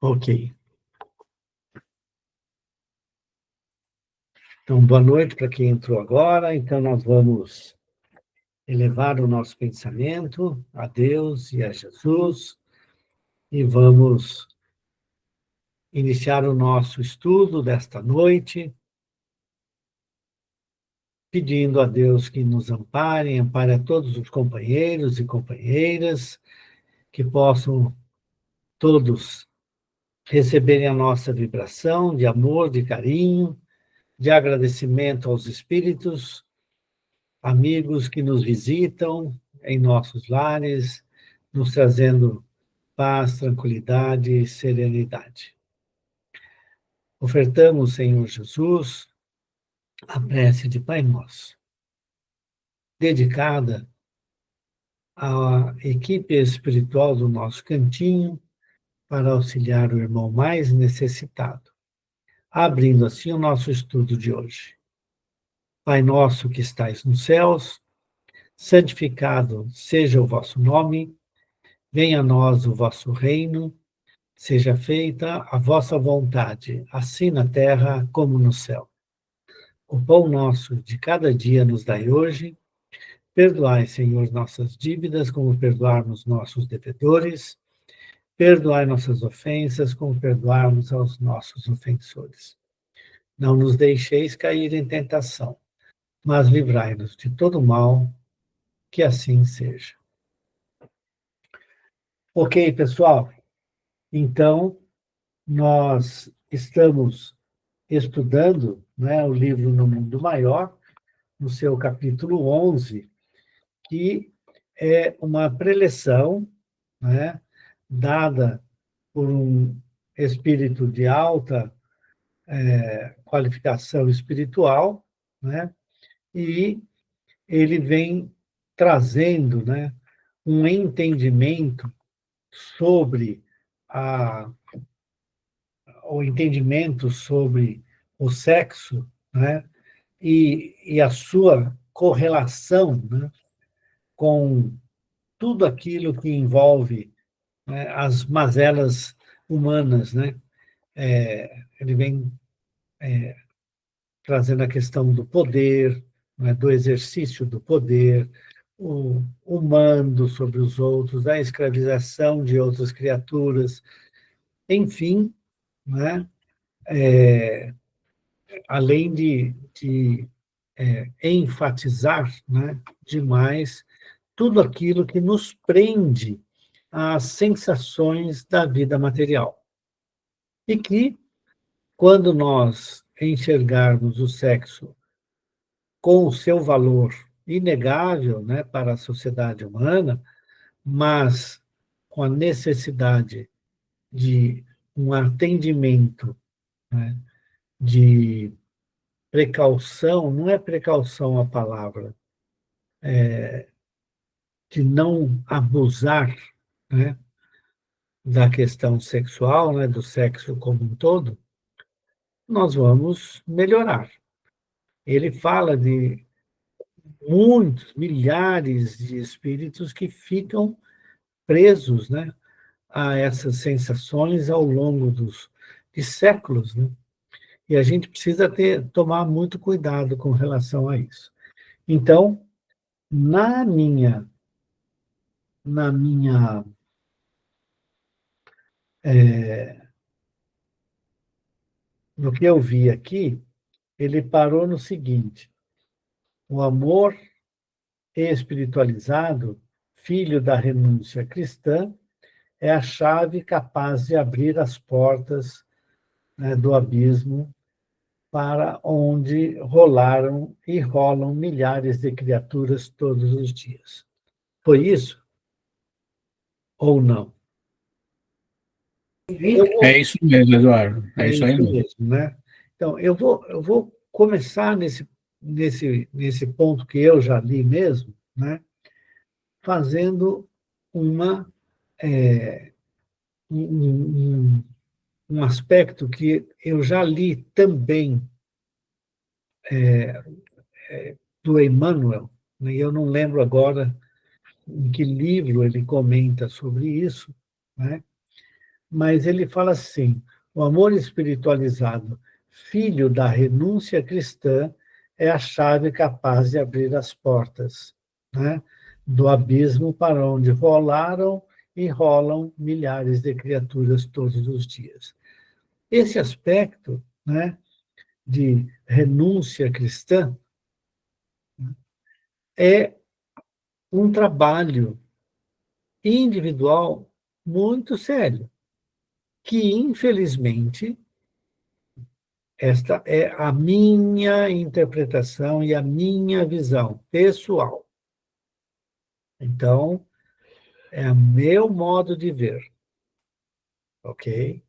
Ok. Então, boa noite para quem entrou agora. Então, nós vamos elevar o nosso pensamento a Deus e a Jesus e vamos iniciar o nosso estudo desta noite, pedindo a Deus que nos ampare, ampare a todos os companheiros e companheiras, que possam todos receberem a nossa vibração de amor, de carinho, de agradecimento aos espíritos, amigos que nos visitam em nossos lares, nos trazendo paz, tranquilidade e serenidade. Ofertamos, Senhor Jesus, a prece de Pai Nosso, dedicada à equipe espiritual do nosso cantinho, para auxiliar o irmão mais necessitado, abrindo assim o nosso estudo de hoje. Pai nosso que estais nos céus, santificado seja o vosso nome, venha a nós o vosso reino, seja feita a vossa vontade, assim na terra como no céu. O pão nosso de cada dia nos dai hoje. Perdoai, Senhor, nossas dívidas, como perdoarmos nossos devedores. Perdoai nossas ofensas, como perdoarmos aos nossos ofensores. Não nos deixeis cair em tentação, mas livrai-nos de todo mal, que assim seja. Ok, pessoal? Então, nós estamos estudando, né, o livro No Mundo Maior, no seu capítulo 11, que é uma preleção, né, dada por um espírito de alta qualificação espiritual, né, e ele vem trazendo, né, um entendimento sobre o entendimento sobre o sexo, né, e a sua correlação, né, com tudo aquilo que envolve, né, as mazelas humanas, né? Ele vem trazendo a questão do poder, né, do exercício do poder, o mando sobre os outros, a escravização de outras criaturas, enfim, né? Além de enfatizar, né, demais tudo aquilo que nos prende às sensações da vida material. E que, quando nós enxergarmos o sexo com o seu valor inegável, né, para a sociedade humana, mas com a necessidade de um atendimento, né, de precaução, não é precaução a palavra, de não abusar, né, da questão sexual, né, do sexo como um todo, nós vamos melhorar. Ele fala de muitos, milhares de espíritos que ficam presos, né, a essas sensações ao longo de séculos, né? E a gente precisa tomar muito cuidado com relação a isso. Então, na minha, na minha, no que eu vi aqui, ele parou no seguinte: o amor espiritualizado, filho da renúncia cristã, é a chave capaz de abrir as portas, né, do abismo para onde rolaram e rolam milhares de criaturas todos os dias. Foi isso ou não? É isso mesmo, Eduardo. É isso aí isso mesmo. mesmo, né? Então, eu vou começar nesse ponto que eu já li mesmo, né? Fazendo uma, um, um aspecto que eu já li também do Emmanuel, né? E eu não lembro agora em que livro ele comenta sobre isso, né? mas ele fala assim: o amor espiritualizado, filho da renúncia cristã, é a chave capaz de abrir as portas, né, do abismo para onde rolaram e rolam milhares de criaturas todos os dias. Esse aspecto, né, de renúncia cristã é um trabalho individual muito sério, que, infelizmente, esta é a minha interpretação e a minha visão pessoal. Então, é o meu modo de ver, ok?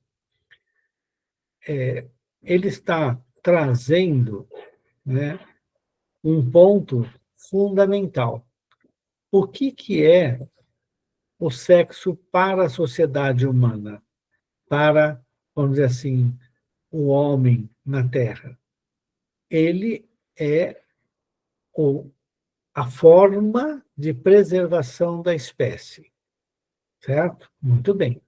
Ele está trazendo, né, um ponto fundamental. O que é o sexo para a sociedade humana, para, vamos dizer assim, o homem na Terra? Ele é o, a forma de preservação da espécie, certo? Muito bem.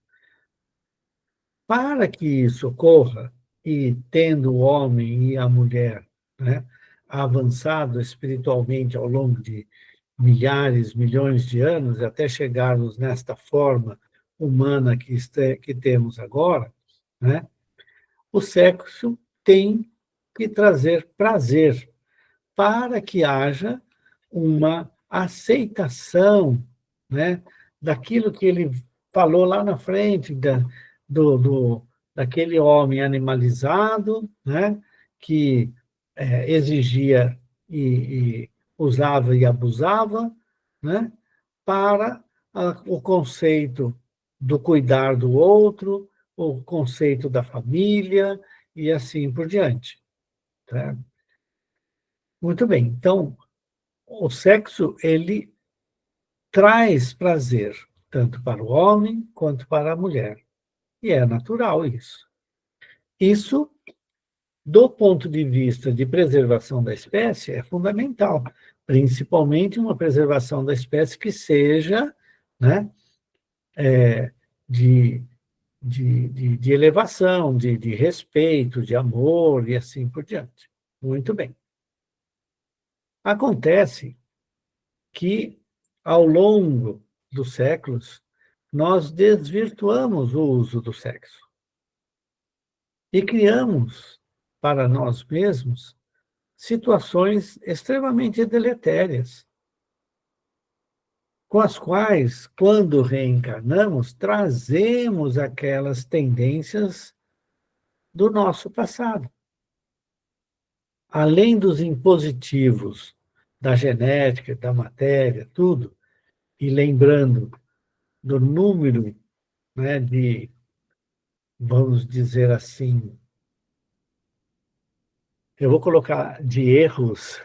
Para que isso ocorra, e tendo o homem e a mulher, né, avançado espiritualmente ao longo de milhares, milhões de anos, até chegarmos nesta forma humana que temos agora, né, o sexo tem que trazer prazer para que haja uma aceitação, né, daquilo que ele falou lá na frente, do, do, daquele homem animalizado, né, que exigia e usava e abusava, né, para o conceito do cuidar do outro, o conceito da família e assim por diante. Tá? Muito bem. Então, o sexo, ele traz prazer, tanto para o homem quanto para a mulher. E é natural isso. Isso, do ponto de vista de preservação da espécie, é fundamental, principalmente uma preservação da espécie que seja, né, de, de elevação, de respeito, de amor e assim por diante. Muito bem. Acontece que, ao longo dos séculos, nós desvirtuamos o uso do sexo e criamos para nós mesmos situações extremamente deletérias, com as quais, quando reencarnamos, trazemos aquelas tendências do nosso passado. Além dos impositivos da genética, da matéria, tudo, e lembrando do número, né, de, vamos dizer assim, eu vou colocar de erros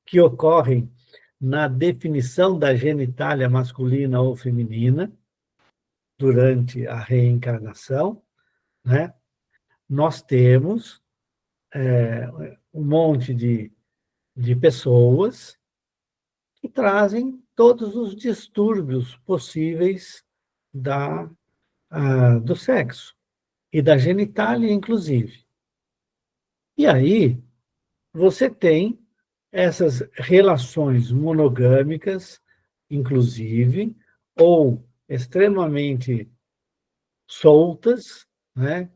que ocorrem na definição da genitália masculina ou feminina durante a reencarnação, né? Nós temos um monte de pessoas que trazem todos os distúrbios possíveis do sexo e da genitália, inclusive. E aí, você tem essas relações monogâmicas, inclusive, ou extremamente soltas, né?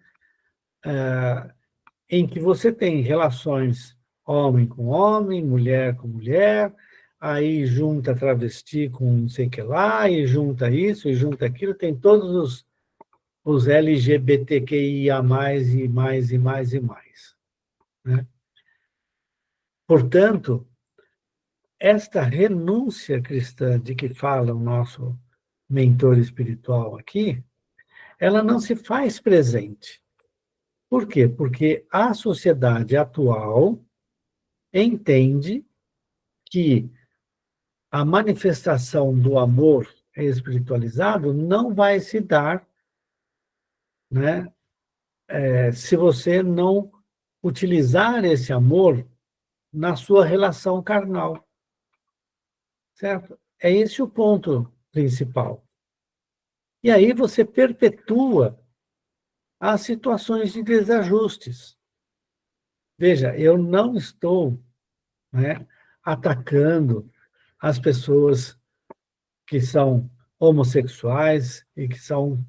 Em que você tem relações homem com homem, mulher com mulher, aí junta travesti com não sei o que lá, e junta isso, e junta aquilo, tem todos os LGBTQIA+, e mais, e mais, e mais. Né? Portanto, esta renúncia cristã de que fala o nosso mentor espiritual aqui, ela não se faz presente. Por quê? Porque a sociedade atual entende que a manifestação do amor espiritualizado não vai se dar, né, se você não utilizar esse amor na sua relação carnal, certo? É esse o ponto principal. E aí você perpetua as situações de desajustes. Veja, eu não estou, né, atacando as pessoas que são homossexuais e que são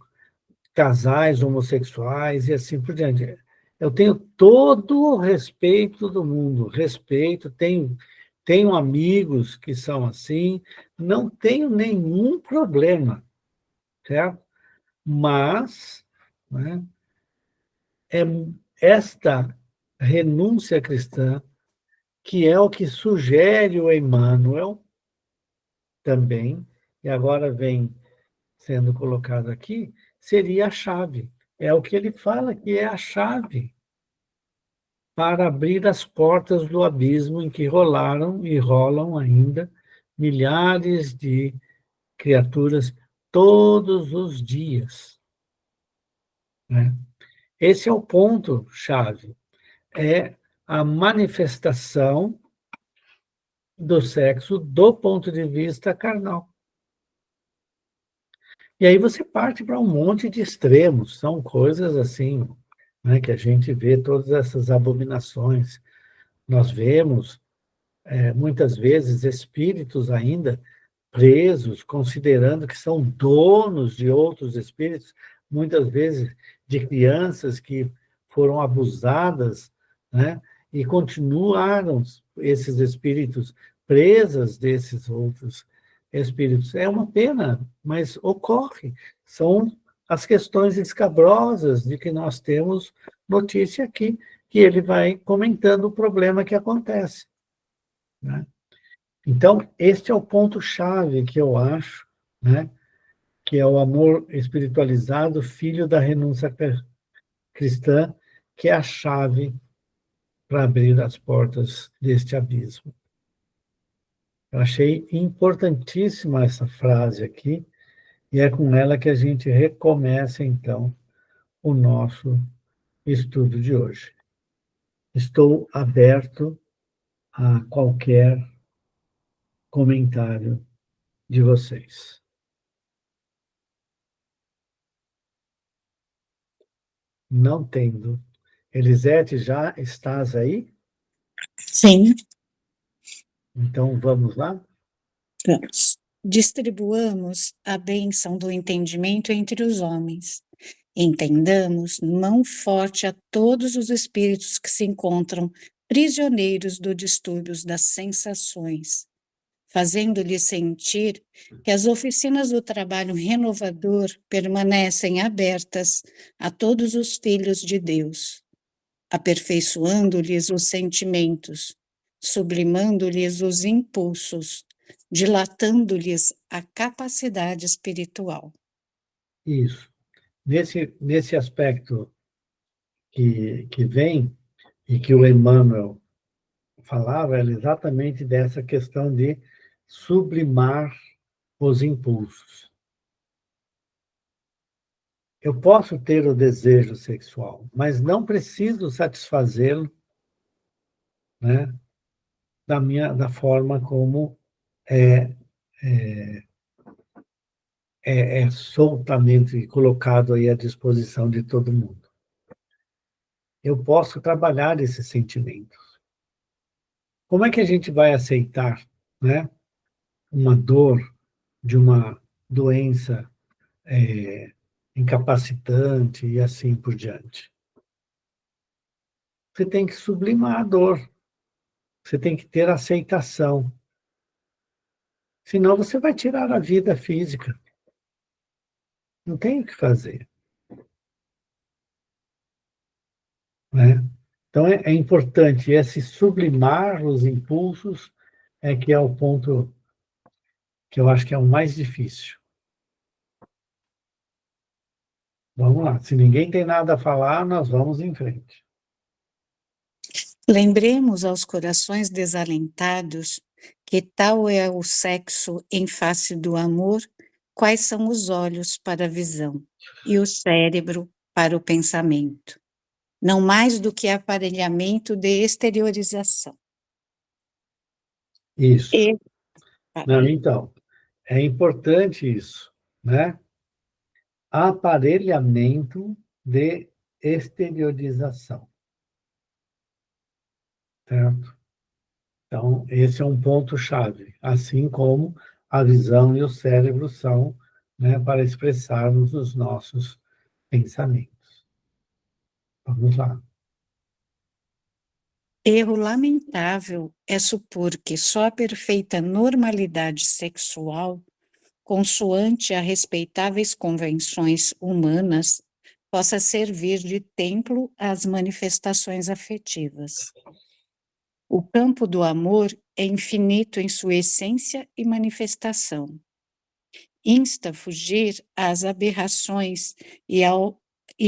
casais homossexuais e assim por diante. Eu tenho todo o respeito do mundo, respeito, tenho amigos que são assim, não tenho nenhum problema, certo? Mas, né, é esta renúncia cristã que é o que sugere o Emmanuel também, e agora vem sendo colocado aqui, seria a chave. É o que ele fala que é a chave para abrir as portas do abismo em que rolaram e rolam ainda milhares de criaturas todos os dias, né? Esse é o ponto chave, é a manifestação do sexo do ponto de vista carnal. E aí você parte para um monte de extremos, são coisas assim, né, que a gente vê todas essas abominações. Nós vemos, muitas vezes, espíritos ainda presos, considerando que são donos de outros espíritos, muitas vezes de crianças que foram abusadas, né? E continuaram esses espíritos presas desses outros espíritos. É uma pena, mas ocorre. São as questões escabrosas de que nós temos notícia aqui, que ele vai comentando o problema que acontece, né? Então, este é o ponto-chave que eu acho, né, que é o amor espiritualizado, filho da renúncia cristã, que é a chave para abrir as portas deste abismo. Eu achei importantíssima essa frase aqui, e é com ela que a gente recomeça, então, o nosso estudo de hoje. Estou aberto a qualquer comentário de vocês. Não tendo. Elisete, já estás aí? Sim, Então vamos lá? vamos. Distribuamos a bênção do entendimento entre os homens. Entendamos mão forte a todos os espíritos que se encontram prisioneiros dos distúrbios das sensações, fazendo-lhes sentir que as oficinas do trabalho renovador permanecem abertas a todos os filhos de Deus, aperfeiçoando-lhes os sentimentos, sublimando-lhes os impulsos, dilatando-lhes a capacidade espiritual. Isso. Nesse aspecto que vem, e que o Emmanuel falava, era exatamente dessa questão de sublimar os impulsos. Eu posso ter o desejo sexual, mas não preciso satisfazê-lo, né, da forma como é, é soltamente colocado aí à disposição de todo mundo. Eu posso trabalhar esse sentimento. Como é que a gente vai aceitar, né, uma dor de uma doença incapacitante e assim por diante? Você tem que sublimar a dor, você tem que ter aceitação, senão você vai tirar a vida física. Não tem o que fazer, né? Então é importante esse sublimar os impulsos, que é o ponto que eu acho que é o mais difícil. Vamos lá, se ninguém tem nada a falar, nós vamos em frente. Lembremos aos corações desalentados que tal é o sexo em face do amor, quais são os olhos para a visão e o cérebro para o pensamento, não mais do que aparelhamento de exteriorização. Isso. E, Não, então, é importante isso, né? aparelhamento de exteriorização, certo? Então, esse é um ponto-chave, assim como a visão e o cérebro são, né, para expressarmos os nossos pensamentos. Vamos lá. Erro lamentável é supor que só a perfeita normalidade sexual, consoante a respeitáveis convenções humanas, possa servir de templo às manifestações afetivas. O campo do amor é infinito em sua essência e manifestação. Insta a fugir às aberrações e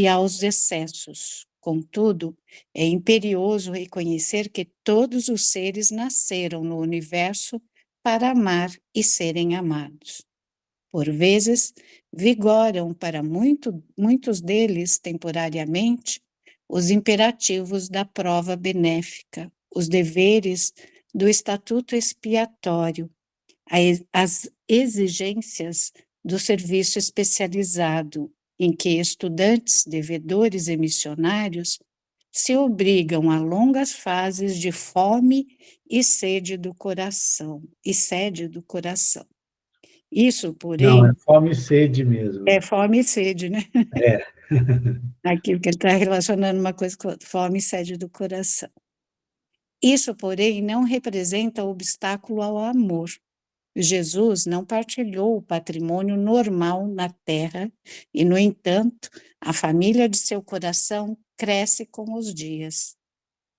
aos excessos. Contudo, é imperioso reconhecer que todos os seres nasceram no universo para amar e serem amados. Por vezes, vigoram para muitos deles, temporariamente, os imperativos da prova benéfica, os deveres do estatuto expiatório, as exigências do serviço especializado, em que estudantes, devedores e missionários se obrigam a longas fases de fome e sede do coração, Isso, Não, é porém, fome e sede mesmo. é fome e sede, né? É. Aquilo que ele está relacionando uma coisa com a outra, fome e sede do coração. Isso, porém, não representa obstáculo ao amor. Jesus não partilhou o patrimônio normal na terra e, no entanto, a família de seu coração cresce com os dias.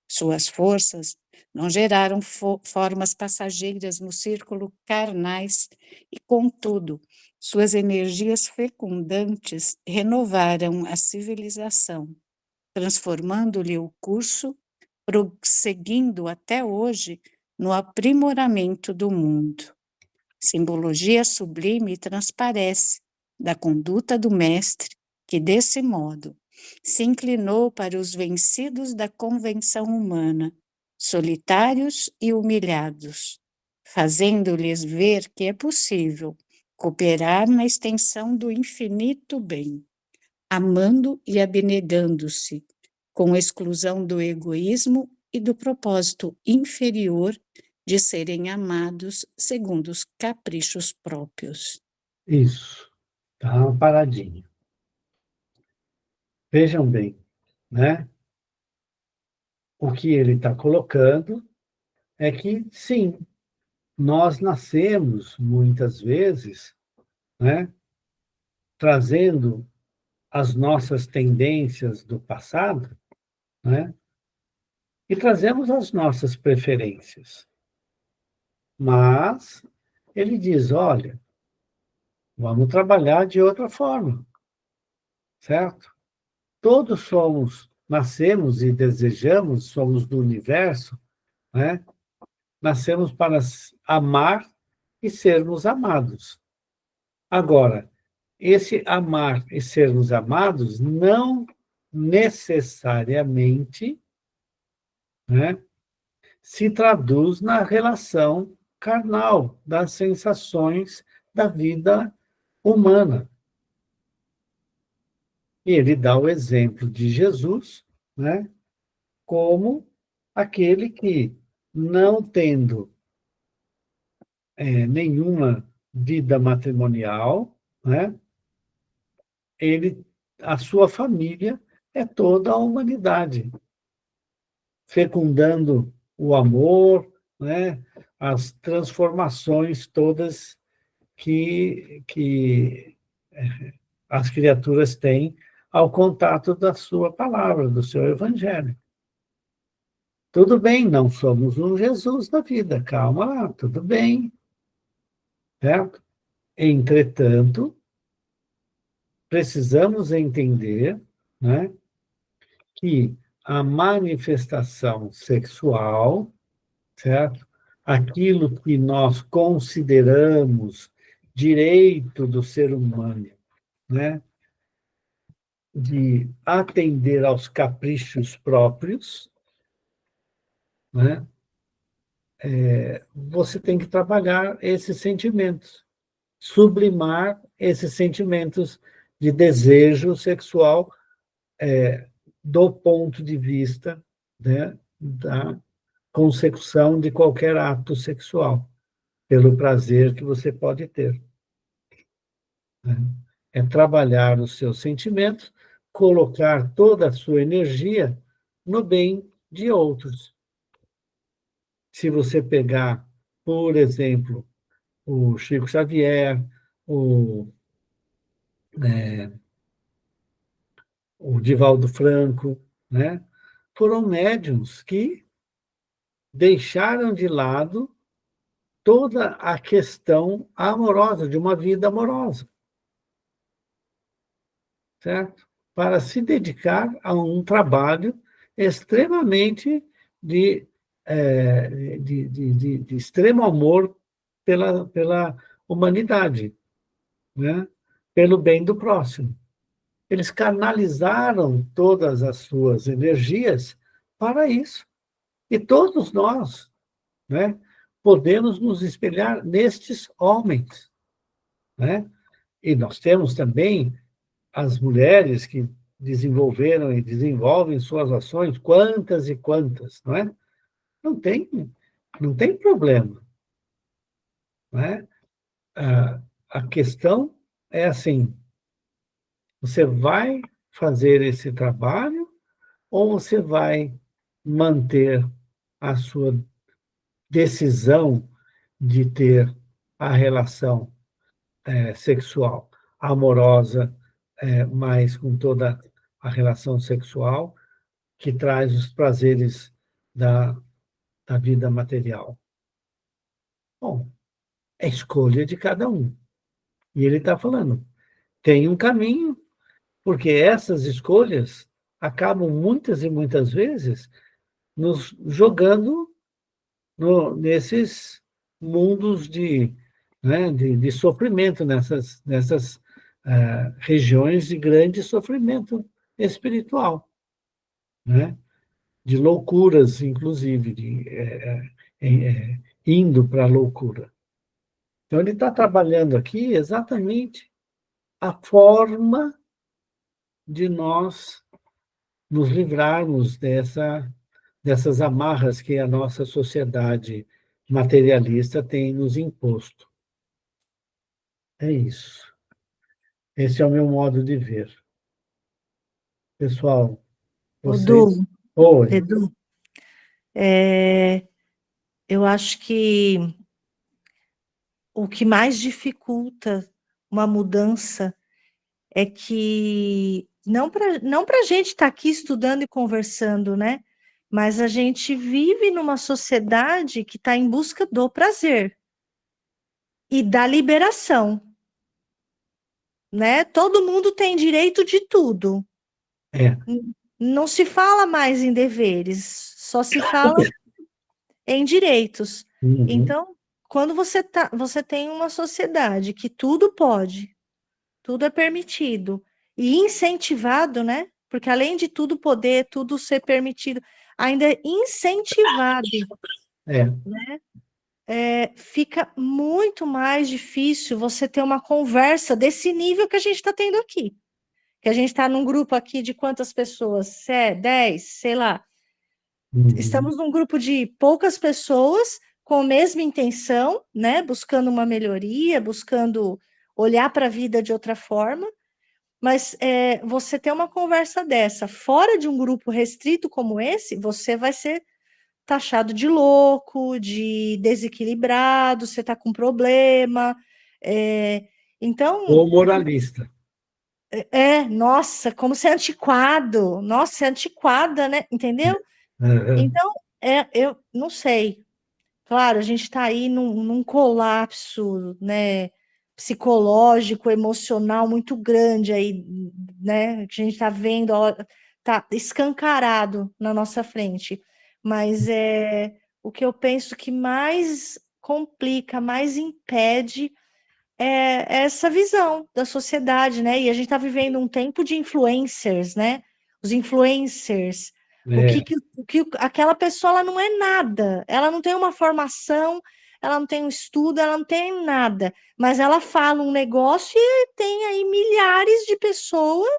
Suas forças não geraram formas passageiras no círculo carnais e, contudo, suas energias fecundantes renovaram a civilização, transformando-lhe o curso, prosseguindo até hoje no aprimoramento do mundo. Simbologia sublime transparece da conduta do mestre, que, desse modo, se inclinou para os vencidos da convenção humana, solitários e humilhados, fazendo-lhes ver que é possível cooperar na extensão do infinito bem, amando e abnegando-se, com exclusão do egoísmo e do propósito inferior de serem amados segundo os caprichos próprios. Isso. Tá uma paradinha. Vejam bem, né? O que ele está colocando é que, sim, nós nascemos, muitas vezes, né, trazendo as nossas tendências do passado, né, e trazemos as nossas preferências. Mas ele diz, olha, vamos trabalhar de outra forma, certo? Todos nascemos e desejamos, somos do universo, né? Nascemos para amar e sermos amados. Agora, esse amar e sermos amados não necessariamente, né, se traduz na relação carnal, das sensações da vida humana. E ele dá o exemplo de Jesus, né, como aquele que, não tendo nenhuma vida matrimonial, né, a sua família é toda a humanidade, fecundando o amor, né, as transformações todas que as criaturas têm ao contato da sua palavra, do seu evangelho. Tudo bem, não somos um Jesus da vida, calma lá, tudo bem, certo? Entretanto, precisamos entender, né, que a manifestação sexual, certo? Aquilo que nós consideramos direito do ser humano, né? De atender aos caprichos próprios, né? Você tem que trabalhar esses sentimentos, sublimar esses sentimentos de desejo sexual do ponto de vista, né, da consecução de qualquer ato sexual, pelo prazer que você pode ter, né? É trabalhar os seus sentimentos, colocar toda a sua energia no bem de outros. Se você pegar, por exemplo, o Chico Xavier, o, o Divaldo Franco, né? Foram médiuns que deixaram de lado toda a questão amorosa, de uma vida amorosa, certo? Para se dedicar a um trabalho extremamente de, de extremo amor pela humanidade, né? Pelo bem do próximo. Eles canalizaram todas as suas energias para isso. E todos nós, né, podemos nos espelhar nestes homens, né? E nós temos também as mulheres que desenvolveram e desenvolvem suas ações, quantas e quantas, não é? Não tem, não tem problema, não é? A questão é assim, você vai fazer esse trabalho ou você vai manter a sua decisão de ter a relação sexual amorosa, mas com toda a relação sexual que traz os prazeres da, da vida material? Bom, é escolha de cada um. E ele está falando, tem um caminho, porque essas escolhas acabam muitas e muitas vezes nos jogando nesses mundos né, de sofrimento, nessas regiões de grande sofrimento espiritual, né? De loucuras, inclusive, indo para a loucura. Então, ele está trabalhando aqui exatamente a forma de nós nos livrarmos dessas amarras que a nossa sociedade materialista tem nos imposto. É isso. Esse é o meu modo de ver. Pessoal, vocês... Du, Oi. Edu, eu acho que o que mais dificulta uma mudança é que não para a gente estar aqui estudando e conversando, né? Mas a gente vive numa sociedade que está em busca do prazer e da liberação, né? Todo mundo tem direito de tudo. É. Não se fala mais em deveres, só se fala em direitos. Uhum. Então, quando você tem uma sociedade que tudo pode, tudo é permitido e incentivado, né? Porque além de tudo poder, tudo ser permitido, ainda é incentivado, É. né? Fica muito mais difícil você ter uma conversa desse nível que a gente está tendo aqui. Que a gente está num grupo aqui de quantas pessoas? 10, sei lá. Uhum. Estamos num grupo de poucas pessoas com a mesma intenção, né? Buscando uma melhoria, buscando olhar para a vida de outra forma. Mas você ter uma conversa dessa fora de um grupo restrito como esse, você vai ser taxado de louco, de desequilibrado, você está com problema. Então, Ou moralista. nossa, como ser antiquado, nossa, é antiquada, né? Entendeu? Uhum. Então, eu não sei. Claro, a gente está aí num colapso, né, psicológico, emocional muito grande aí, né, que a gente está vendo, está escancarado na nossa frente. Mas o que eu penso que mais complica, mais impede é essa visão da sociedade, né? E a gente está vivendo um tempo de influencers, né? Os influencers. O que aquela pessoa ela não é nada, ela não tem uma formação, ela não tem um estudo, ela não tem nada, mas ela fala um negócio e tem aí milhares de pessoas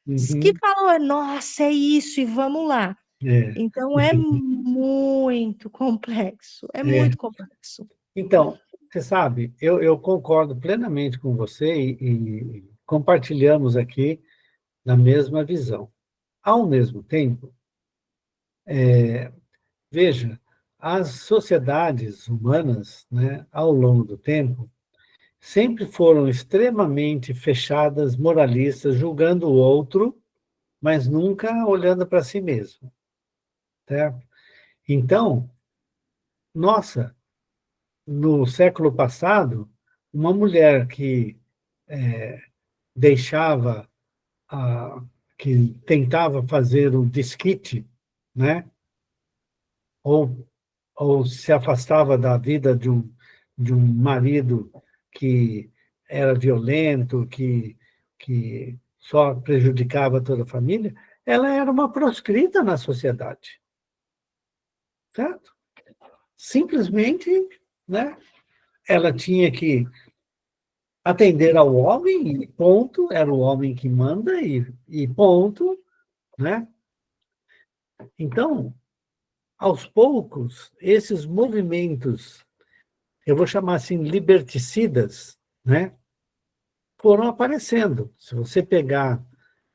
que Uhum. falam, nossa, é isso, e vamos lá. É, Então, é muito complexo, é é. muito complexo. Então, você sabe, eu concordo plenamente com você e compartilhamos aqui da mesma visão. Ao mesmo tempo, veja, as sociedades humanas, né, ao longo do tempo, sempre foram extremamente fechadas, moralistas, julgando o outro, mas nunca olhando para si mesmo, certo? Então, nossa, no século passado, uma mulher que deixava, a, que tentava fazer o desquite, né? ou, ou se afastava da vida de um marido que era violento, que só prejudicava toda a família, ela era uma proscrita na sociedade, certo? Simplesmente, né? Ela tinha que atender ao homem, e ponto, era o homem que manda, e ponto, né? Então, aos poucos, esses movimentos, eu vou chamar assim, liberticidas, né, foram aparecendo. Se você pegar,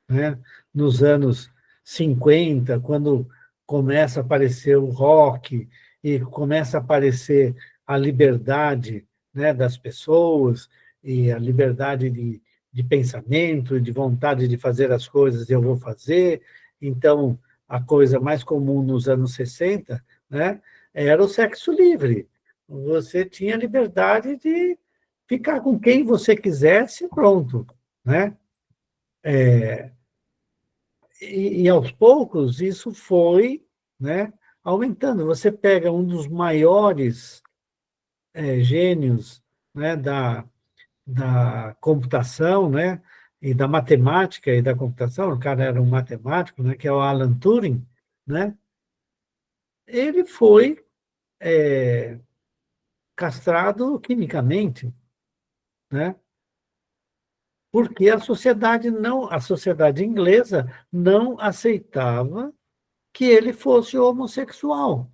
né, nos anos 50, quando começa a aparecer o rock e começa a aparecer a liberdade, né, das pessoas e a liberdade de pensamento, de vontade de fazer as coisas, eu vou fazer. Então, a coisa mais comum nos anos 60, né, era o sexo livre. Você tinha liberdade de ficar com quem você quisesse, pronto, né? E aos poucos isso foi, né, aumentando. Você pega um dos maiores gênios, né, da computação, né, e da matemática e da computação, o cara era um matemático, né, que é o Alan Turing, né? Ele foi castrado quimicamente, né? Porque a sociedade inglesa não aceitava que ele fosse homossexual,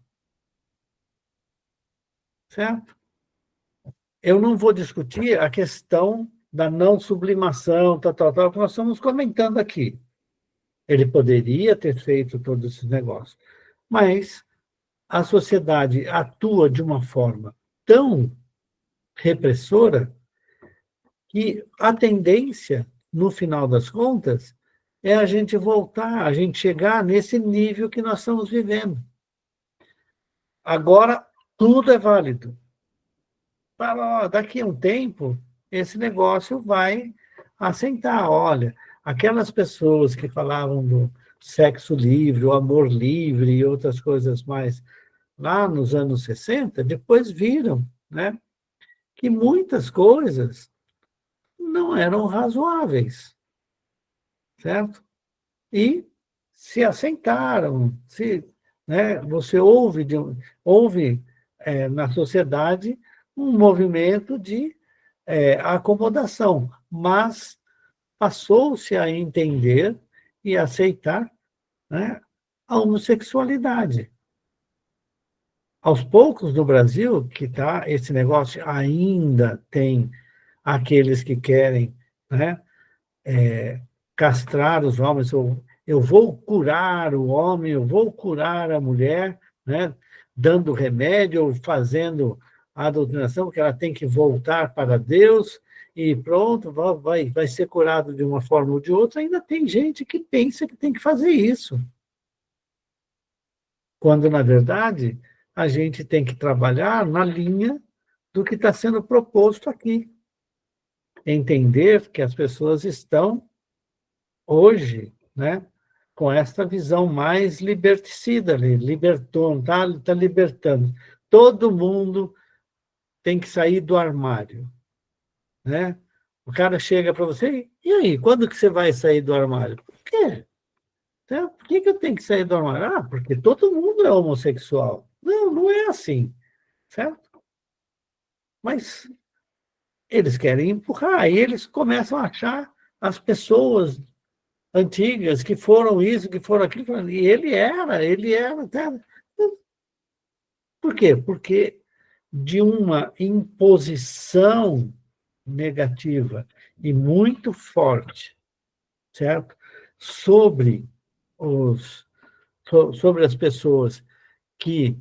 certo? Eu não vou discutir a questão da não sublimação, tal, que nós estamos comentando aqui. Ele poderia ter feito todos esses negócios, mas a sociedade atua de uma forma tão repressora que a tendência, no final das contas, é a gente voltar, a gente chegar nesse nível que nós estamos vivendo. Agora, tudo é válido. Daqui a um tempo, esse negócio vai assentar. Olha, aquelas pessoas que falavam do sexo livre, o amor livre e outras coisas mais lá nos anos 60, depois viram, né, que muitas coisas não eram razoáveis, certo? E se assentaram, né, você houve na sociedade um movimento de acomodação, mas passou-se a entender e aceitar, né, a homossexualidade. Aos poucos, no Brasil, que tá, esse negócio ainda tem aqueles que querem, né, castrar os homens, eu vou curar o homem, eu vou curar a mulher, né, dando remédio ou fazendo a doutrinação, que ela tem que voltar para Deus e pronto, vai ser curado de uma forma ou de outra. Ainda tem gente que pensa que tem que fazer isso, quando, na verdade, a gente tem que trabalhar na linha do que está sendo proposto aqui. Entender que as pessoas estão hoje, né, com esta visão mais liberticida, libertou, tá libertando. Todo mundo tem que sair do armário, né? O cara chega para você, e aí, quando que você vai sair do armário? Por quê? Então, por que eu tenho que sair do armário? Ah, porque todo mundo é homossexual. Não, não é assim, certo? mas eles querem empurrar, aí eles começam a achar as pessoas antigas que foram isso, que foram aquilo, e ele era. Por quê? Porque de uma imposição negativa e muito forte, certo? Sobre as pessoas que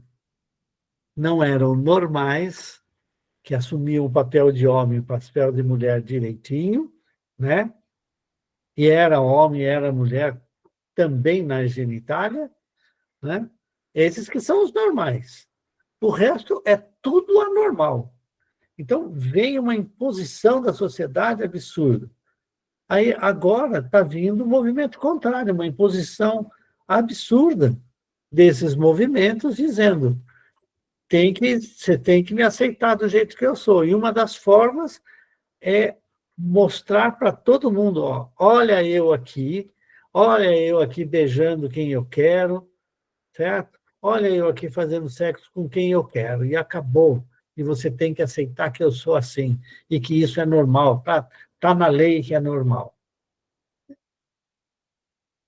não eram normais, que assumiam o papel de homem, o papel de mulher direitinho, né? E era homem, era mulher também na genitália, né? Esses que são os normais. O resto é tudo anormal. Então, vem uma imposição da sociedade absurda. Aí, agora, está vindo um movimento contrário, uma imposição absurda desses movimentos, dizendo você tem que me aceitar do jeito que eu sou. E uma das formas é mostrar para todo mundo, ó, olha eu aqui beijando quem eu quero, certo? Olha eu aqui fazendo sexo com quem eu quero, e acabou. E você tem que aceitar que eu sou assim, e que isso é normal, tá na lei que é normal.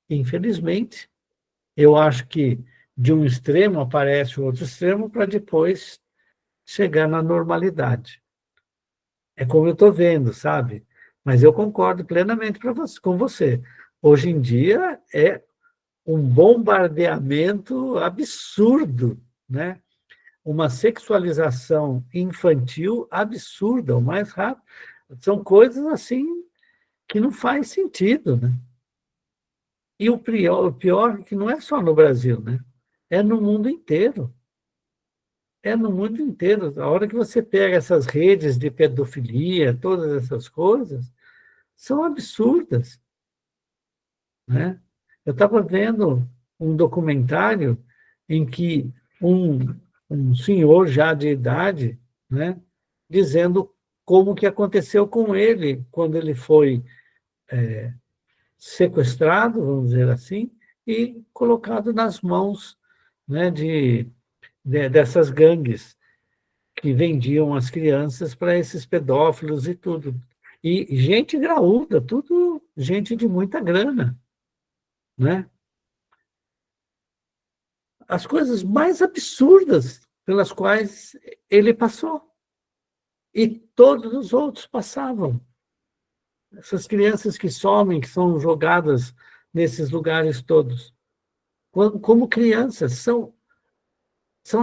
Infelizmente, eu acho que de um extremo aparece o outro extremo para depois chegar na normalidade. É como eu estou vendo, sabe? Mas eu concordo plenamente com você. Hoje em dia é um bombardeamento absurdo, né? Uma sexualização infantil absurda, o mais rápido. São coisas assim que não faz sentido, né? E o pior é que não é só no Brasil, né? É no mundo inteiro. É no mundo inteiro. A hora que você pega essas redes de pedofilia, todas essas coisas, são absurdas, né? Eu estava vendo um documentário em que um senhor já de idade, né, dizendo como que aconteceu com ele quando ele foi sequestrado, vamos dizer assim, e colocado nas mãos, né, dessas gangues que vendiam as crianças para esses pedófilos e tudo. E gente graúda, tudo gente de muita grana, né? As coisas mais absurdas pelas quais ele passou. E todos os outros passavam. Essas crianças que somem, que são jogadas nesses lugares todos, como crianças, são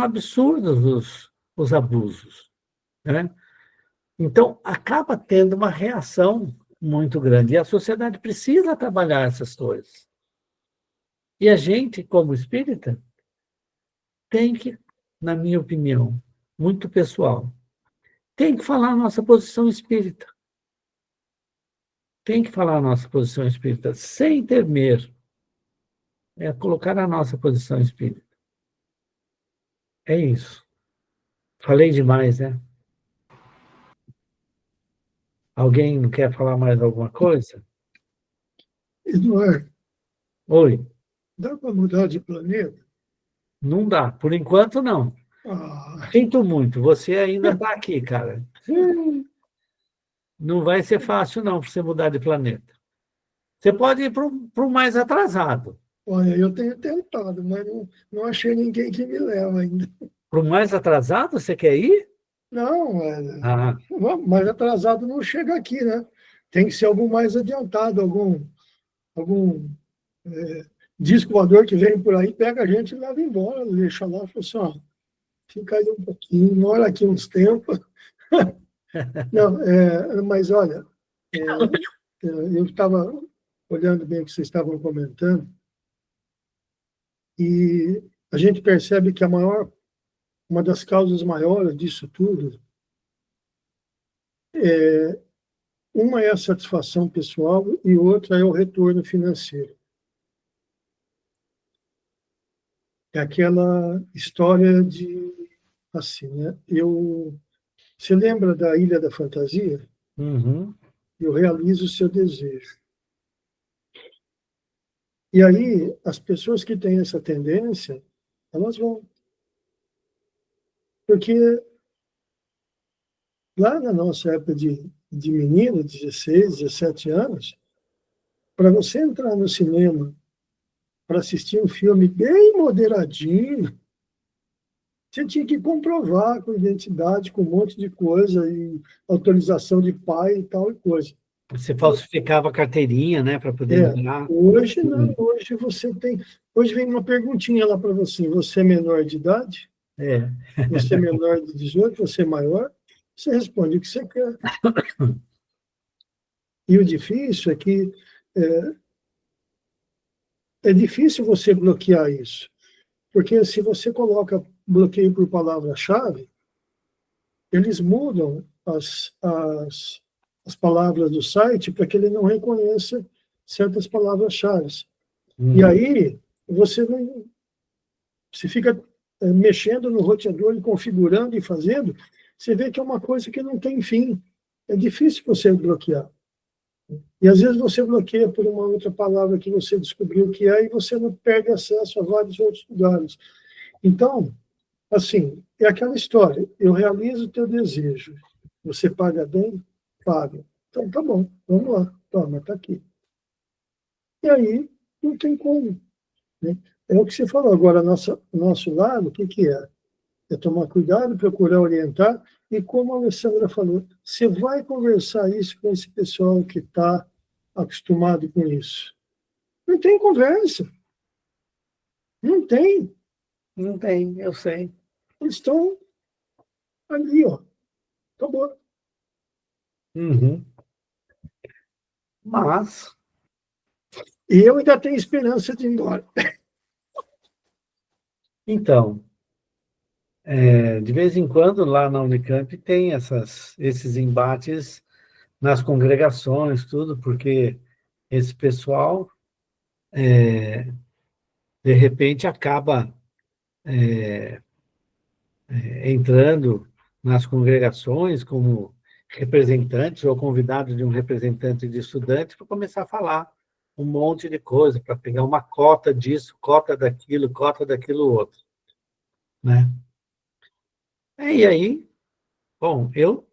absurdos os abusos, né? Então, acaba tendo uma reação muito grande. E a sociedade precisa trabalhar essas coisas. E a gente, como espírita, tem que, na minha opinião, muito pessoal, tem que falar a nossa posição espírita. Tem que falar a nossa posição espírita, sem temer. É colocar a nossa posição espírita. É isso. Falei demais, né? Alguém não quer falar mais alguma coisa? Eduardo, Oi? dá para mudar de planeta? Não dá. Por enquanto, não. Ah, Sinto muito. Você ainda está aqui, cara. Não vai ser fácil, não, para você mudar de planeta. Você pode ir para o mais atrasado. olha, eu tenho tentado, mas não achei ninguém que me leva ainda. Para o mais atrasado, você quer ir? Não, Ah, mais atrasado não chega aqui, né? Tem que ser algum mais adiantado, algum disco voador que vem por aí, pega a gente e leva embora, deixa lá, fala assim, ó, fica aí um pouquinho, mora aqui uns tempos. Não, mas olha, eu estava olhando bem o que vocês estavam comentando, e a gente percebe que uma das causas maiores disso tudo, uma é a satisfação pessoal e outra é o retorno financeiro. É aquela história de, assim, né? Você lembra da Ilha da Fantasia? uhum. Eu realizo o seu desejo. E aí, as pessoas que têm essa tendência, elas vão. Porque Lá na nossa época de menino, 16, 17 anos, para você entrar no cinema para assistir um filme bem moderadinho, você tinha que comprovar com identidade, com um monte de coisa, e autorização de pai e tal e coisa. Você falsificava a carteirinha, né, para poder entrar. Hoje não, hoje você tem. Hoje vem uma perguntinha lá para você é menor de idade? É. Você é menor de 18, você é maior? Você responde o que você quer. E o difícil é que é difícil você bloquear isso. Porque se você coloca bloqueio por palavra-chave, eles mudam as palavras do site para que ele não reconheça certas palavras-chave. E aí, você não. Você fica mexendo no roteador e configurando e fazendo, você vê que é uma coisa que não tem fim. É difícil você bloquear. E às vezes você bloqueia por uma outra palavra que você descobriu que é e você não perde acesso a vários outros lugares. Então, assim, é aquela história. Eu realizo o teu desejo. Você paga bem? Paga. Então, tá bom, vamos lá. Toma, tá aqui. E aí, não tem como. Né? É o que você falou. Agora, nosso lado, o que é? É tomar cuidado, procurar orientar. E como a Alessandra falou, você vai conversar isso com esse pessoal que está acostumado com isso. Não tem conversa. Não tem. Não tem, eu sei. Eles estão ali, ó. Acabou. Mas, E eu ainda tenho esperança de ir embora. então, de vez em quando lá na Unicamp tem esses embates nas congregações, tudo, porque esse pessoal, de repente, acaba entrando nas congregações como representantes ou convidado de um representante de estudantes para começar a falar um monte de coisa, para pegar uma cota disso, cota daquilo outro, né? E aí, bom, eu,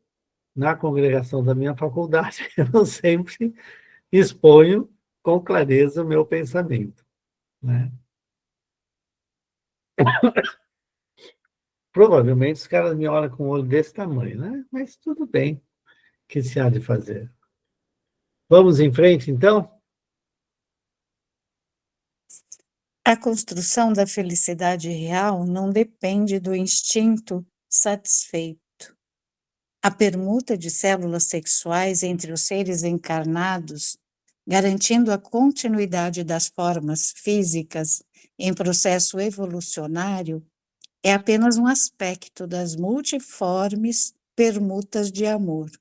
na congregação da minha faculdade, eu sempre exponho com clareza o meu pensamento, né? Provavelmente os caras me olham com um olho desse tamanho, né? Mas tudo bem, o que se há de fazer? Vamos em frente, então? A construção da felicidade real não depende do instinto satisfeito. A permuta de células sexuais entre os seres encarnados, garantindo a continuidade das formas físicas em processo evolucionário, é apenas um aspecto das multiformes permutas de amor.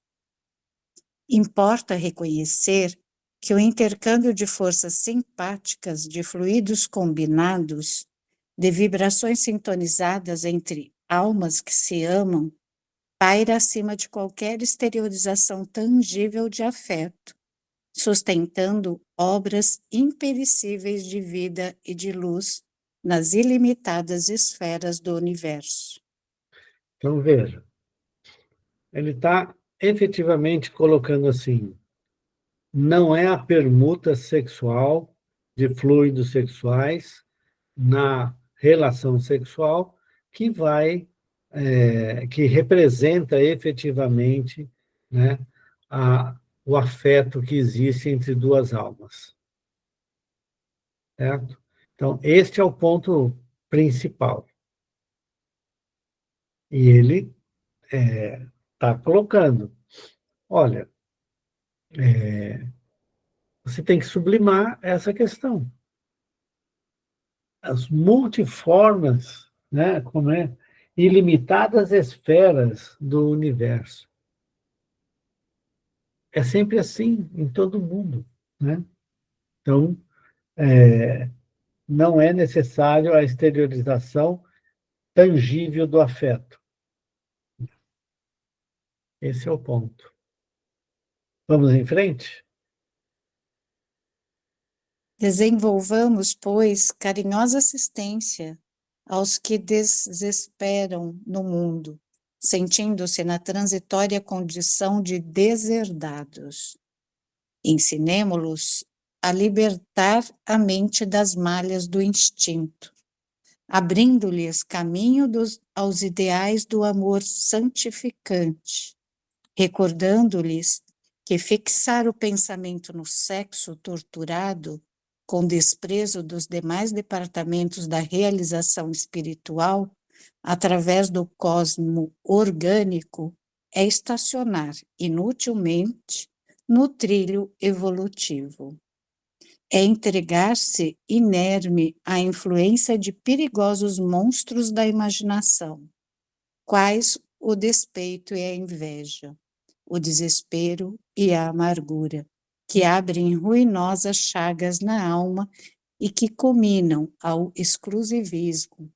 Importa reconhecer que o intercâmbio de forças simpáticas, de fluidos combinados, de vibrações sintonizadas entre almas que se amam, paira acima de qualquer exteriorização tangível de afeto, sustentando obras imperecíveis de vida e de luz nas ilimitadas esferas do universo. Então, veja, ele está efetivamente colocando assim, não é a permuta sexual de fluidos sexuais na relação sexual que vai, que representa efetivamente, né, o afeto que existe entre duas almas. Certo? Então, este é o ponto principal. E ele está colocando, olha, você tem que sublimar essa questão. As multiformas, né, como é, ilimitadas esferas do universo. É sempre assim em todo mundo, né? Então, não é necessário a exteriorização tangível do afeto. Esse é o ponto. Vamos em frente? Desenvolvamos, pois, carinhosa assistência aos que desesperam no mundo, sentindo-se na transitória condição de deserdados. Ensinemo-los a libertar a mente das malhas do instinto, abrindo-lhes caminho aos ideais do amor santificante, recordando-lhes que fixar o pensamento no sexo torturado, com desprezo dos demais departamentos da realização espiritual, através do cosmo orgânico, é estacionar inutilmente no trilho evolutivo. É entregar-se inerme à influência de perigosos monstros da imaginação, quais o despeito e a inveja, o desespero e a amargura, que abrem ruinosas chagas na alma e que culminam ao exclusivismo,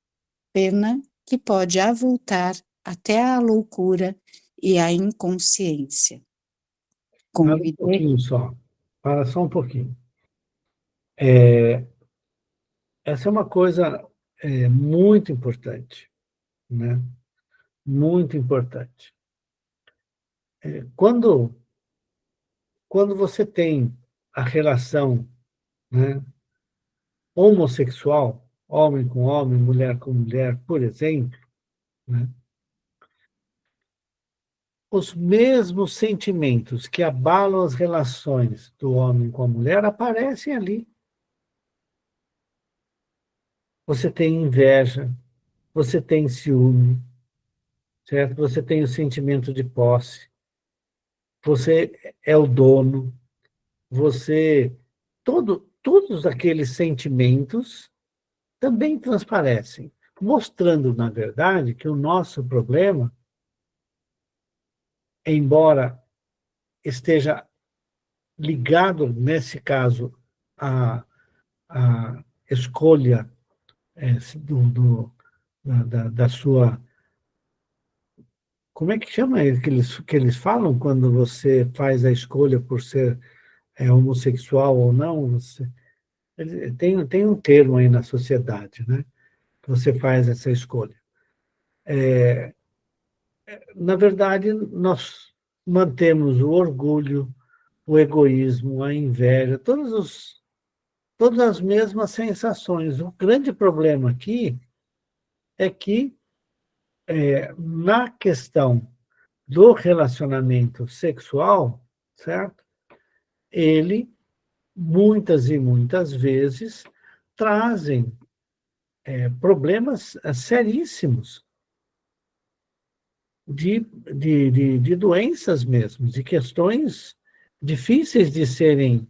pena que pode avultar até a loucura e a inconsciência. Para um Convidei. pouquinho só. Para só um pouquinho. Essa é uma coisa muito importante, né? Muito importante. Quando você tem a relação, né, homossexual, homem com homem, mulher com mulher, por exemplo, né, os mesmos sentimentos que abalam as relações do homem com a mulher aparecem ali. Você tem inveja, você tem ciúme, certo? Você tem o sentimento de posse, você é o dono, todos aqueles sentimentos também transparecem, mostrando, na verdade, que o nosso problema, embora esteja ligado, nesse caso, à escolha da sua... Como é que chama ele que eles falam quando você faz a escolha por ser homossexual ou não? Tem um termo aí na sociedade, né? Você faz essa escolha. Na verdade, nós mantemos o orgulho, o egoísmo, a inveja, todas as mesmas sensações. O grande problema aqui é que, na questão do relacionamento sexual, certo? Ele, muitas e muitas vezes, trazem problemas seríssimos de doenças mesmo, de questões difíceis de serem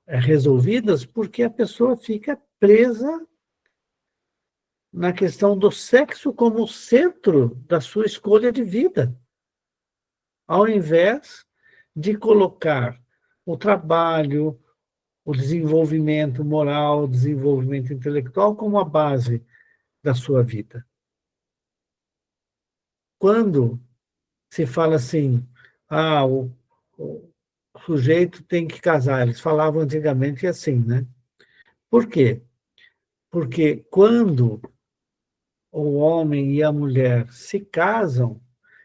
resolvidas, porque a pessoa fica presa na questão do sexo como centro da sua escolha de vida, ao invés de colocar o trabalho, o desenvolvimento moral, o desenvolvimento intelectual como a base da sua vida. Quando se fala assim, o sujeito tem que casar, eles falavam antigamente assim, né? Por quê? Porque quando o homem e a mulher se casam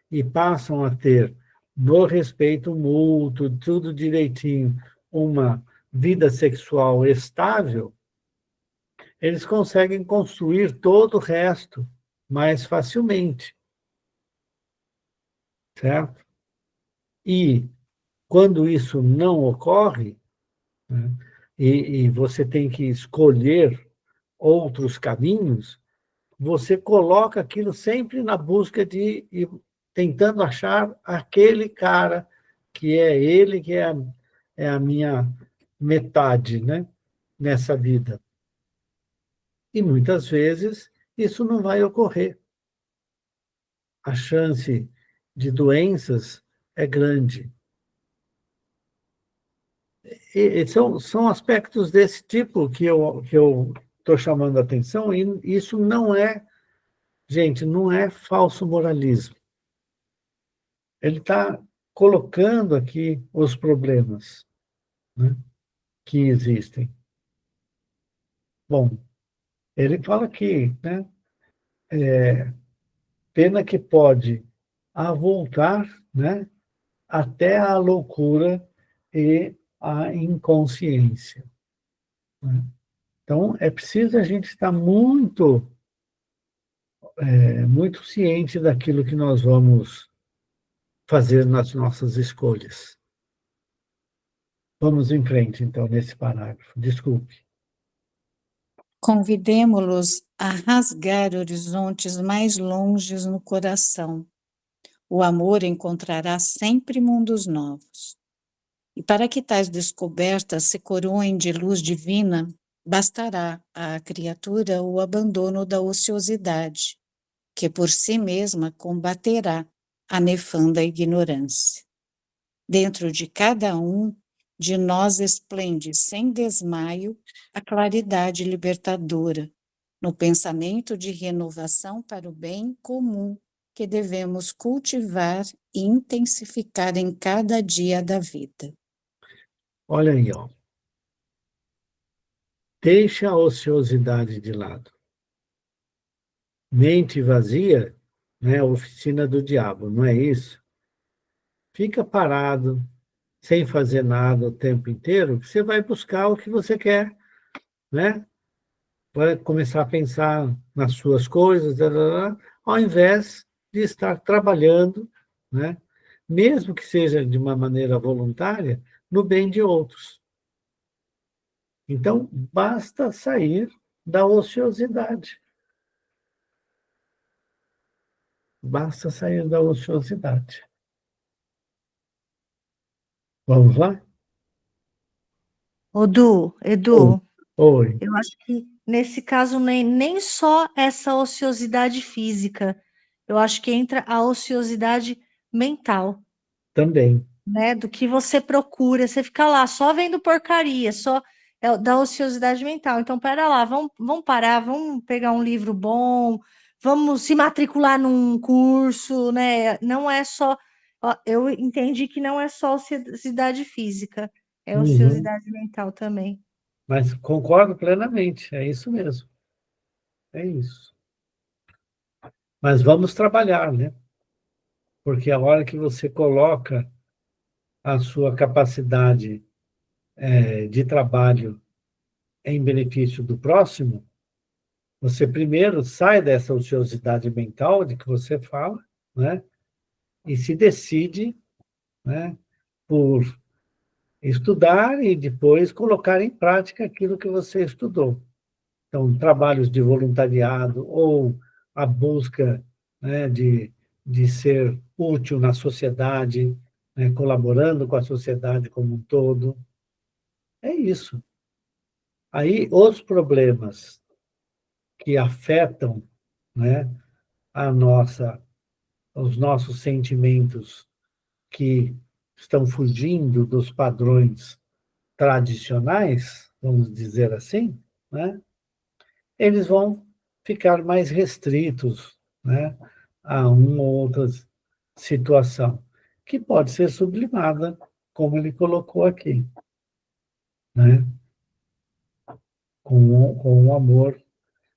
e passam a ter, no respeito mútuo, tudo direitinho, uma vida sexual estável, eles conseguem construir todo o resto mais facilmente, certo? E quando isso não ocorre, né, e você tem que escolher outros caminhos, você coloca aquilo sempre na busca de ir tentando achar aquele cara que é ele, que é a minha metade, né, nessa vida. E muitas vezes isso não vai ocorrer. A chance de doenças é grande. E são aspectos desse tipo que eu estou chamando a atenção, e isso não é, gente, não é falso moralismo. Ele está colocando aqui os problemas, né, que existem. Bom, ele fala que, né, pena que pode a voltar, né, até a loucura e a inconsciência, né? Então, é preciso a gente estar muito ciente daquilo que nós vamos fazer nas nossas escolhas. Vamos em frente, então, nesse parágrafo. Desculpe. Convidemo-los a rasgar horizontes mais longes no coração. O amor encontrará sempre mundos novos. E para que tais descobertas se coroem de luz divina, bastará à criatura o abandono da ociosidade, que por si mesma combaterá a nefanda ignorância. Dentro de cada um de nós esplende sem desmaio a claridade libertadora, no pensamento de renovação para o bem comum que devemos cultivar e intensificar em cada dia da vida. Olha aí, ó. Deixa a ociosidade de lado. Mente vazia, né, oficina do diabo, não é isso? Fica parado, sem fazer nada o tempo inteiro, você vai buscar o que você quer, né? Vai começar a pensar nas suas coisas, ao invés de estar trabalhando, né? Mesmo que seja de uma maneira voluntária, no bem de outros. Então, basta sair da ociosidade. Basta sair da ociosidade. Vamos lá? Edu, Oi, eu acho que nesse caso nem só essa ociosidade física, eu acho que entra a ociosidade mental, também. né? Do que você procura, você fica lá só vendo porcaria, só da ociosidade mental. Então, pera lá, vamos parar, vamos pegar um livro bom, vamos se matricular num curso, né? Não é só, ó, eu entendi que não é só ociosidade física, é Uhum. ociosidade mental também. Mas concordo plenamente, é isso mesmo. É isso. Mas vamos trabalhar, né? Porque a hora que você coloca a sua capacidade de trabalho em benefício do próximo, você primeiro sai dessa ociosidade mental de que você fala, né? E se decide, né, por estudar e depois colocar em prática aquilo que você estudou. Então, trabalhos de voluntariado ou a busca, né, de ser útil na sociedade, né, colaborando com a sociedade como um todo. É isso. Aí, os problemas que afetam, né, a nossa, os nossos sentimentos que estão fugindo dos padrões tradicionais, vamos dizer assim, né, eles vão ficar mais restritos, né, a uma ou outra situação, que pode ser sublimada, como ele colocou aqui, né, com o amor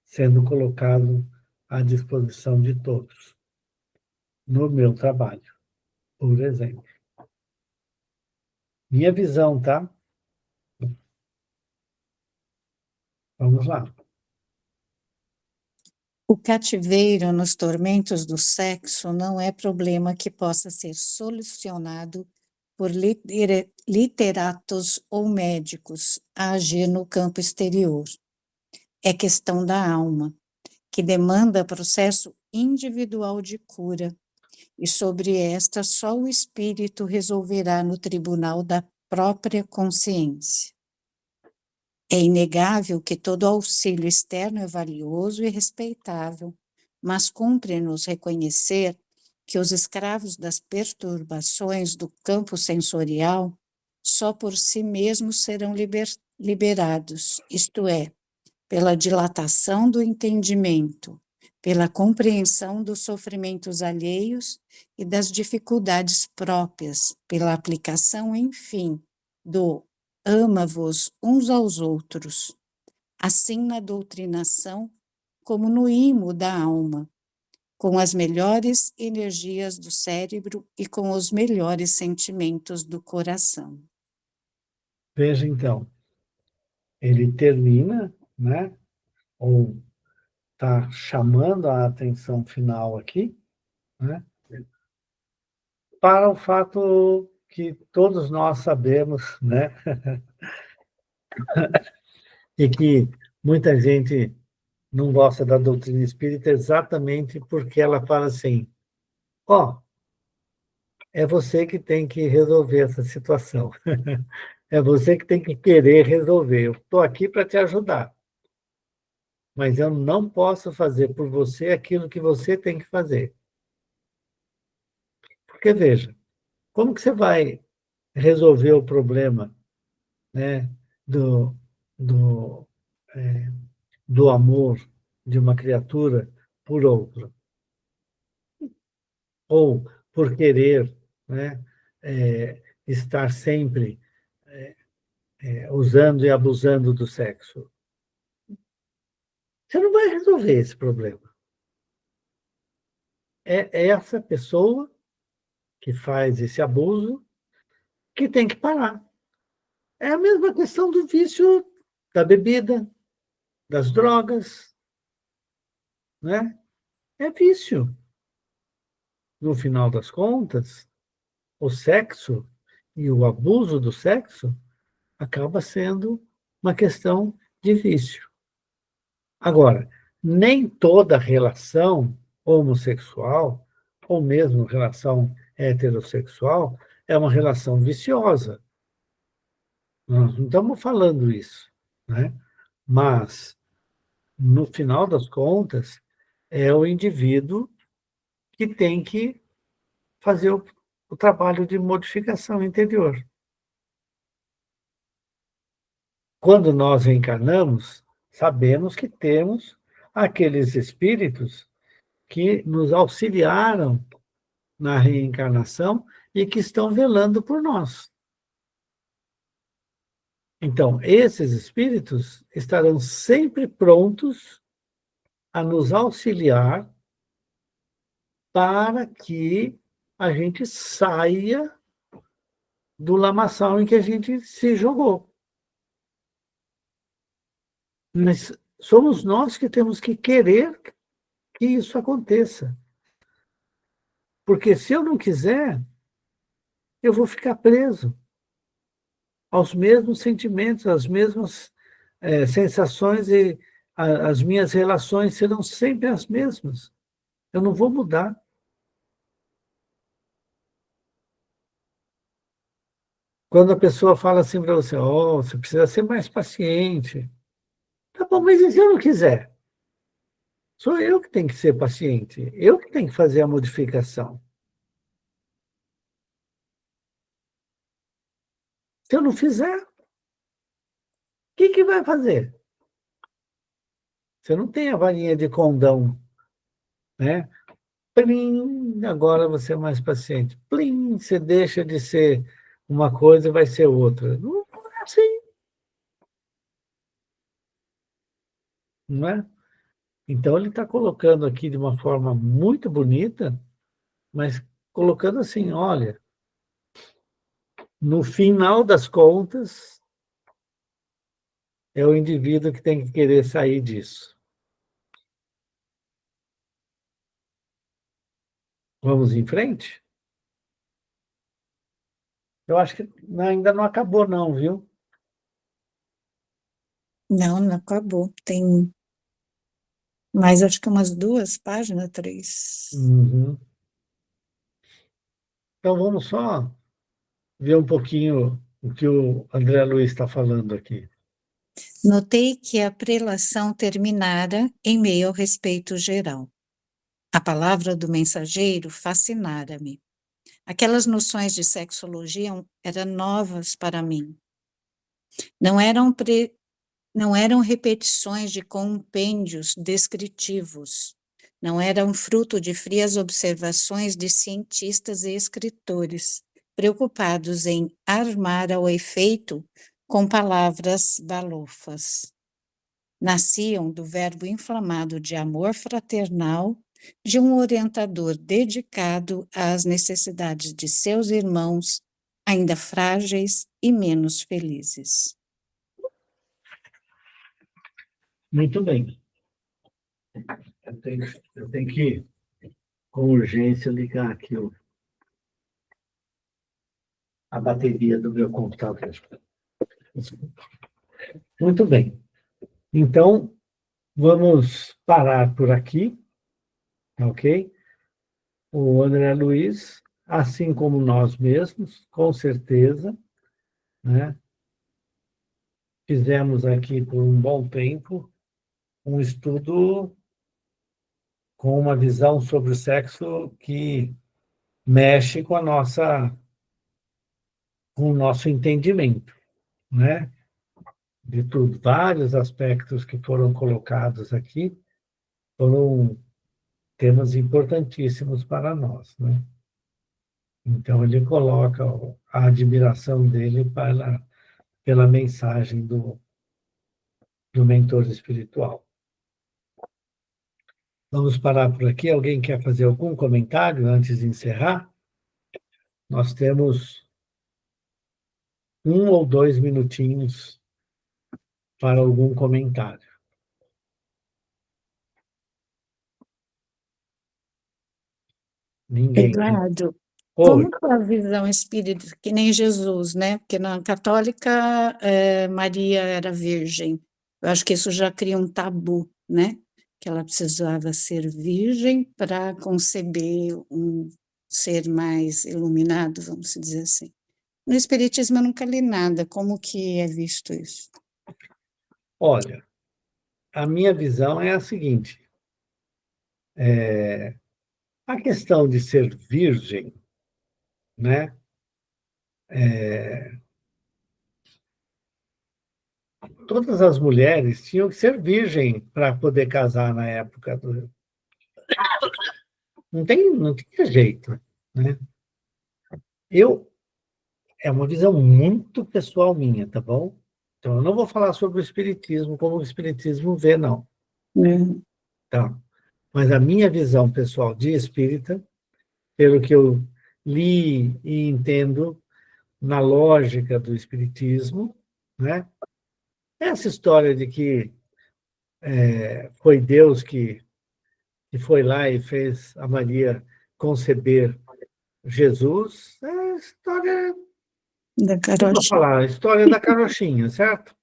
sendo colocado à disposição de todos, no meu trabalho, por exemplo. Minha visão, tá? Vamos lá. O cativeiro nos tormentos do sexo não é problema que possa ser solucionado por literatos ou médicos a agir no campo exterior. É questão da alma, que demanda processo individual de cura, e sobre esta só o espírito resolverá no tribunal da própria consciência. É inegável que todo auxílio externo é valioso e respeitável, mas cumpre-nos reconhecer que os escravos das perturbações do campo sensorial só por si mesmos serão liberados, isto é, pela dilatação do entendimento, pela compreensão dos sofrimentos alheios e das dificuldades próprias, pela aplicação, enfim, do ama-vos uns aos outros, assim na doutrinação como no imo da alma, com as melhores energias do cérebro e com os melhores sentimentos do coração. Veja, então, ele termina, né? Ou está chamando a atenção final aqui, né? Para o fato que todos nós sabemos, né? E que muita gente não gosta da doutrina espírita exatamente porque ela fala assim, ó, é você que tem que resolver essa situação. É você que tem que querer resolver. Eu estou aqui para te ajudar. Mas eu não posso fazer por você aquilo que você tem que fazer. Porque, veja, como que você vai resolver o problema, né, do, do, é, do amor de uma criatura por outra? Ou por querer, né, estar sempre usando e abusando do sexo? Você não vai resolver esse problema. É essa pessoa que faz esse abuso que tem que parar. É a mesma questão do vício da bebida, das drogas, né? É vício. No final das contas, o sexo e o abuso do sexo acaba sendo uma questão de vício. Agora, nem toda relação homossexual, ou mesmo relação heterossexual, é uma relação viciosa. Nós não estamos falando isso, né? Mas, no final das contas, é o indivíduo que tem que fazer o trabalho de modificação interior. Quando nós reencarnamos, sabemos que temos aqueles espíritos que nos auxiliaram na reencarnação e que estão velando por nós. Então, esses espíritos estarão sempre prontos a nos auxiliar para que a gente saia do lamaçal em que a gente se jogou. Mas somos nós que temos que querer que isso aconteça. Porque se eu não quiser, eu vou ficar preso aos mesmos sentimentos, às mesmas sensações e as minhas relações serão sempre as mesmas. Eu não vou mudar. Quando a pessoa fala assim para você, oh, você precisa ser mais paciente. Tá bom, mas e se eu não quiser? Sou eu que tenho que ser paciente, eu que tenho que fazer a modificação. Se eu não fizer, o que vai fazer? Você não tem a varinha de condão, né? Plim, agora você é mais paciente. Plim, você deixa de ser uma coisa e vai ser outra. Não é assim, não é? Então, ele está colocando aqui de uma forma muito bonita, mas colocando assim, olha, no final das contas, é o indivíduo que tem que querer sair disso. Vamos em frente? Eu acho que ainda não acabou não, viu? Não, não acabou. Tem mais, acho que umas 2 páginas, 3. Uhum. Então, vamos só ver um pouquinho o que o André Luiz está falando aqui. Notei que a prelação terminara em meio ao respeito geral. A palavra do mensageiro fascinara-me. Aquelas noções de sexologia eram novas para mim. Não eram repetições de compêndios descritivos. Não eram fruto de frias observações de cientistas e escritores, preocupados em armar ao efeito com palavras balofas. Nasciam do verbo inflamado de amor fraternal de um orientador dedicado às necessidades de seus irmãos, ainda frágeis e menos felizes. Muito bem. Eu tenho que, com urgência, ligar aqui a bateria do meu computador. Muito bem. Então, vamos parar por aqui, ok? O André Luiz, assim como nós mesmos, com certeza, né? Fizemos aqui por um bom tempo um estudo com uma visão sobre o sexo que mexe com com o nosso entendimento, né? De tudo, vários aspectos que foram colocados aqui foram temas importantíssimos para nós, né? Então, ele coloca a admiração dele pela mensagem do mentor espiritual. Vamos parar por aqui. Alguém quer fazer algum comentário antes de encerrar? Nós temos 1 ou 2 minutinhos para algum comentário. Ninguém. Eduardo, Oi. como que a visão espírita, que nem Jesus, né? Porque na católica, Maria era virgem. Eu acho que isso já cria um tabu, né? Que ela precisava ser virgem para conceber um ser mais iluminado, vamos dizer assim. No Espiritismo eu nunca li nada. Como que é visto isso? Olha, a minha visão é a seguinte. A questão de ser virgem, né? Todas as mulheres tinham que ser virgem para poder casar na época do... Não tinha jeito, né? É uma visão muito pessoal minha, tá bom? Então, eu não vou falar sobre o espiritismo, como o espiritismo vê, não. Tá? Mas a minha visão pessoal de espírita, pelo que eu li e entendo na lógica do espiritismo, né? Essa história de que foi Deus que foi lá e fez a Maria conceber Jesus, é história, Da vou carochinha. falar, história da carochinha, certo?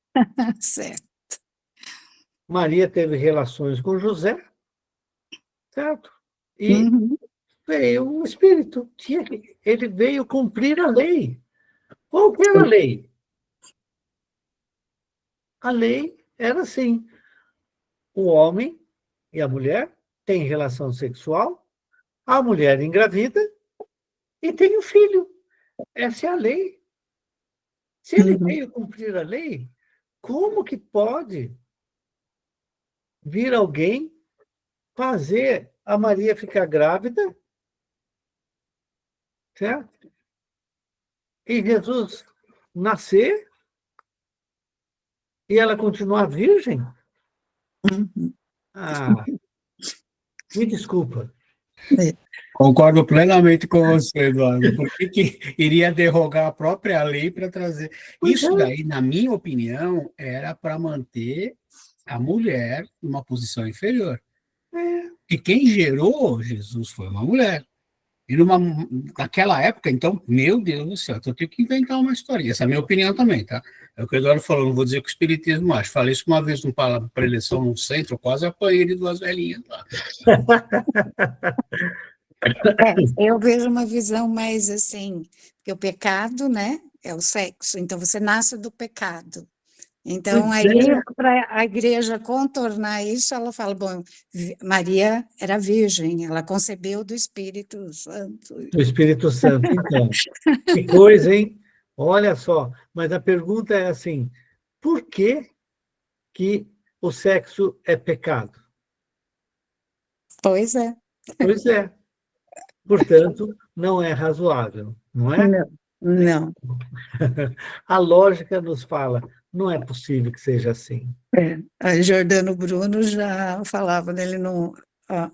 Certo. Maria teve relações com José, certo? E Uhum. veio um espírito, ele veio cumprir a lei. Qual que era a lei? A lei era assim: o homem e a mulher têm relação sexual, a mulher engravida e tem um filho. Essa é a lei. Se ele veio cumprir a lei, como que pode vir alguém fazer a Maria ficar grávida, certo? E Jesus nascer e ela continuar virgem? Uhum. Ah, me desculpa. Concordo plenamente com você, Eduardo. Por que iria derrogar a própria lei para trazer? Isso daí, na minha opinião, era para manter a mulher numa posição inferior. E quem gerou Jesus foi uma mulher. E naquela época, então, meu Deus do céu, então eu tenho que inventar uma história. Essa é a minha opinião também, tá? É o que o Eduardo falou, não vou dizer que o espiritismo acha. Falei isso uma vez numa preleção num centro, eu quase apanhei de 2 velhinhas lá. Eu vejo uma visão mais assim, que o pecado, né, é o sexo, então você nasce do pecado. Então, aí, para a igreja contornar isso, ela fala, bom, Maria era virgem, ela concebeu do Espírito Santo. O Espírito Santo, então. Que coisa, hein? Olha só, mas a pergunta é assim, por que o sexo é pecado? Pois é. Pois é. Portanto, não é razoável, não é? Não. A lógica nos fala, não é possível que seja assim. A Giordano Bruno já falava, né, ele não,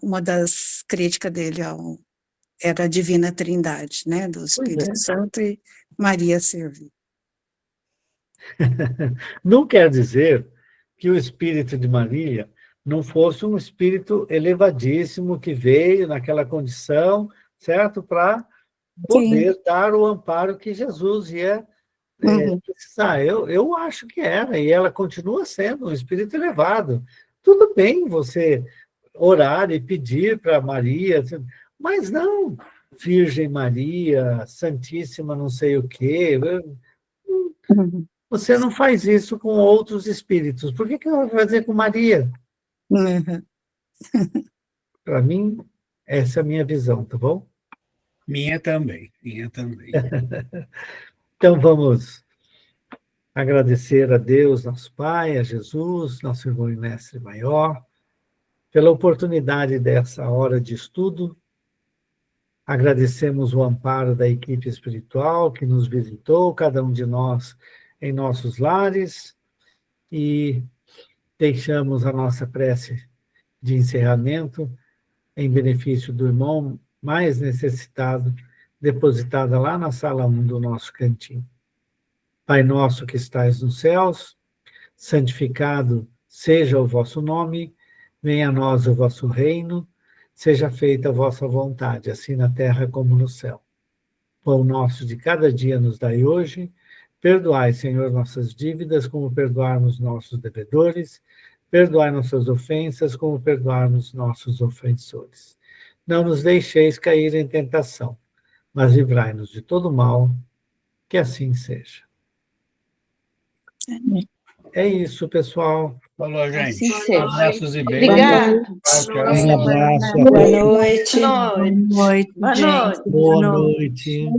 uma das críticas dele era a Divina Trindade, né, do Espírito é. Santo e Maria servir. Não quer dizer que o espírito de Maria não fosse um espírito elevadíssimo que veio naquela condição, certo? Para poder dar o amparo que Jesus ia precisar. Eu acho que era, e ela continua sendo um espírito elevado. Tudo bem você orar e pedir para Maria, mas não Virgem Maria, Santíssima não sei o quê. Você não faz isso com outros espíritos. Por que ela vai fazer com Maria? Para mim, essa é a minha visão, tá bom? Minha também, minha também. Então, vamos agradecer a Deus, nosso Pai, a Jesus, nosso irmão e mestre maior, pela oportunidade dessa hora de estudo. Agradecemos o amparo da equipe espiritual que nos visitou, cada um de nós em nossos lares, e deixamos a nossa prece de encerramento em benefício do irmão mais necessitado, depositada lá na sala 1 do nosso cantinho. Pai nosso que estais nos céus, santificado seja o vosso nome, venha a nós o vosso reino, seja feita a vossa vontade, assim na terra como no céu. Pão nosso de cada dia nos dai hoje, perdoai, Senhor, nossas dívidas, como perdoarmos nossos devedores, perdoai nossas ofensas, como perdoarmos nossos ofensores. Não nos deixeis cair em tentação, mas livrai-nos de todo mal, que assim seja. É isso, pessoal. Falou, gente. Assim seja. Abraços e beijos. Obrigada. Tchau, tchau. Um abraço. Boa noite. Boa noite, Boa gente. noite. Boa noite.